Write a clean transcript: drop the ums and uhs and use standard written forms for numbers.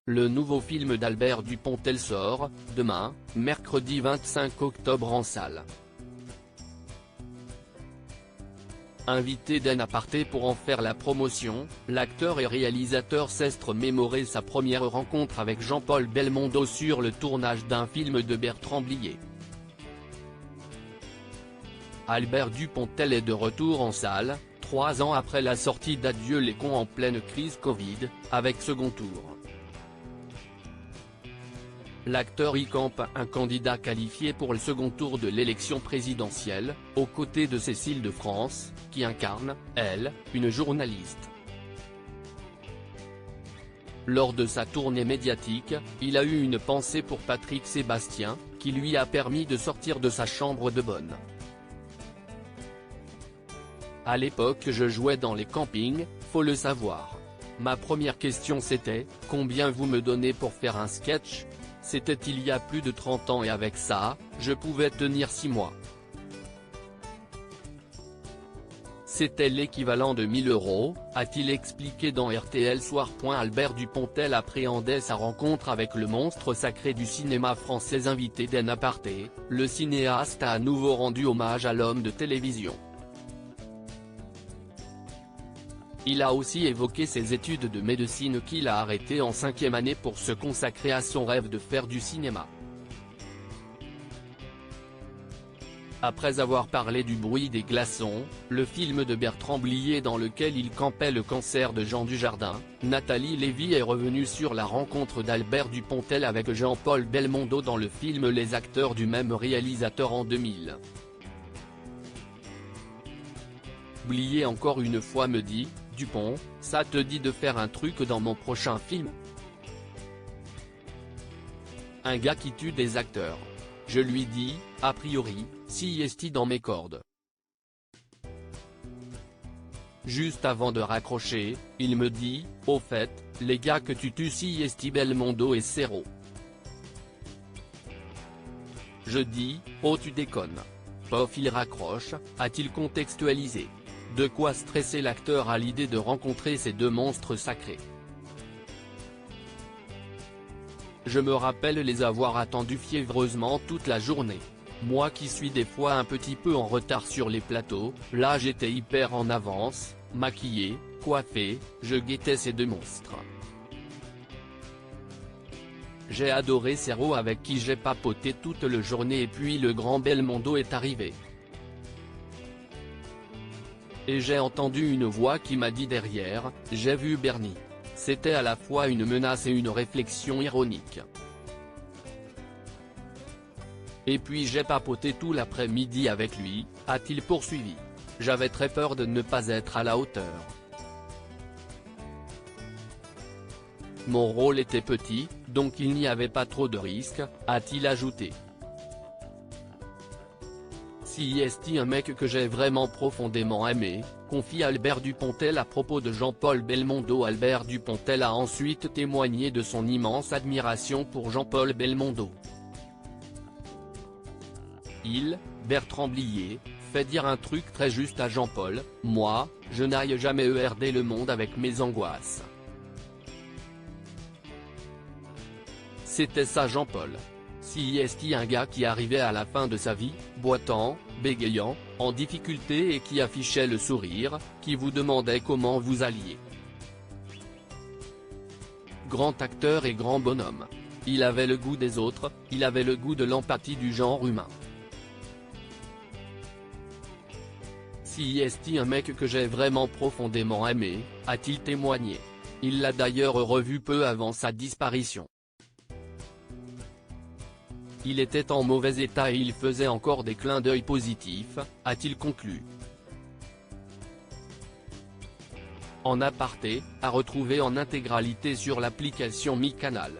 Le nouveau film d'Albert Dupontel sort, demain, mercredi 25 octobre en salle. Invité d'En Aparté pour en faire la promotion, l'acteur et réalisateur s'est remémoré sa première rencontre avec Jean-Paul Belmondo sur le tournage d'un film de Bertrand Blier. Albert Dupontel est de retour en salle, 3 ans après la sortie d'Adieu les cons en pleine crise Covid, avec second tour. L'acteur y campe un candidat qualifié pour le second tour de l'élection présidentielle, aux côtés de Cécile de France, qui incarne, elle, une journaliste. Lors de sa tournée médiatique, il a eu une pensée pour Patrick Sébastien, qui lui a permis de sortir de sa chambre de bonne. À l'époque je jouais dans les campings, faut le savoir. Ma première question c'était, combien vous me donnez pour faire un sketch ? C'était il y a plus de 30 ans et avec ça, je pouvais tenir 6 mois. C'était l'équivalent de 1000 €, a-t-il expliqué dans RTL Soir. Albert Dupontel appréhendait sa rencontre avec le monstre sacré du cinéma français. Invité d'En Aparté, le cinéaste a à nouveau rendu hommage à l'homme de télévision. Il a aussi évoqué ses études de médecine qu'il a arrêtées en 5e année pour se consacrer à son rêve de faire du cinéma. Après avoir parlé du Bruit des glaçons, le film de Bertrand Blier dans lequel il campait le cancer de Jean Dujardin, Nathalie Lévy est revenue sur la rencontre d'Albert Dupontel avec Jean-Paul Belmondo dans le film Les acteurs du même réalisateur en 2000. Blier encore une fois me dit, Dupont, ça te dit de faire un truc dans mon prochain film ? Un gars qui tue des acteurs. Je lui dis, a priori, si est dans mes cordes. Juste avant de raccrocher, il me dit, au fait, les gars que tu tues si est Belmondo et Serrault. Je dis, oh tu déconnes. Pof il raccroche, a-t-il contextualisé. De quoi stresser l'acteur à l'idée de rencontrer ces deux monstres sacrés. Je me rappelle les avoir attendus fiévreusement toute la journée. Moi qui suis des fois un petit peu en retard sur les plateaux, là j'étais hyper en avance, maquillé, coiffé, je guettais ces deux monstres. J'ai adoré Serrault avec qui j'ai papoté toute la journée et puis le grand Belmondo est arrivé. Et j'ai entendu une voix qui m'a dit derrière, j'ai vu Bernie. C'était à la fois une menace et une réflexion ironique. Et puis j'ai papoté tout l'après-midi avec lui, a-t-il poursuivi. J'avais très peur de ne pas être à la hauteur. Mon rôle était petit, donc il n'y avait pas trop de risques, a-t-il ajouté. Si est un mec que j'ai vraiment profondément aimé, confie Albert Dupontel à propos de Jean-Paul Belmondo. Albert Dupontel a ensuite témoigné de son immense admiration pour Jean-Paul Belmondo. Bertrand Blier, fait dire un truc très juste à Jean-Paul, moi, je n'aille jamais ERD le monde avec mes angoisses. C'était ça Jean-Paul. Si est un gars qui arrivait à la fin de sa vie, boitant, bégayant, en difficulté et qui affichait le sourire, qui vous demandait comment vous alliez. Grand acteur et grand bonhomme. Il avait le goût des autres, il avait le goût de l'empathie du genre humain. Si est un mec que j'ai vraiment profondément aimé, a-t-il témoigné. Il l'a d'ailleurs revu peu avant sa disparition. Il était en mauvais état et il faisait encore des clins d'œil positifs, a-t-il conclu. En Aparté, à retrouver en intégralité sur l'application Mi Canal.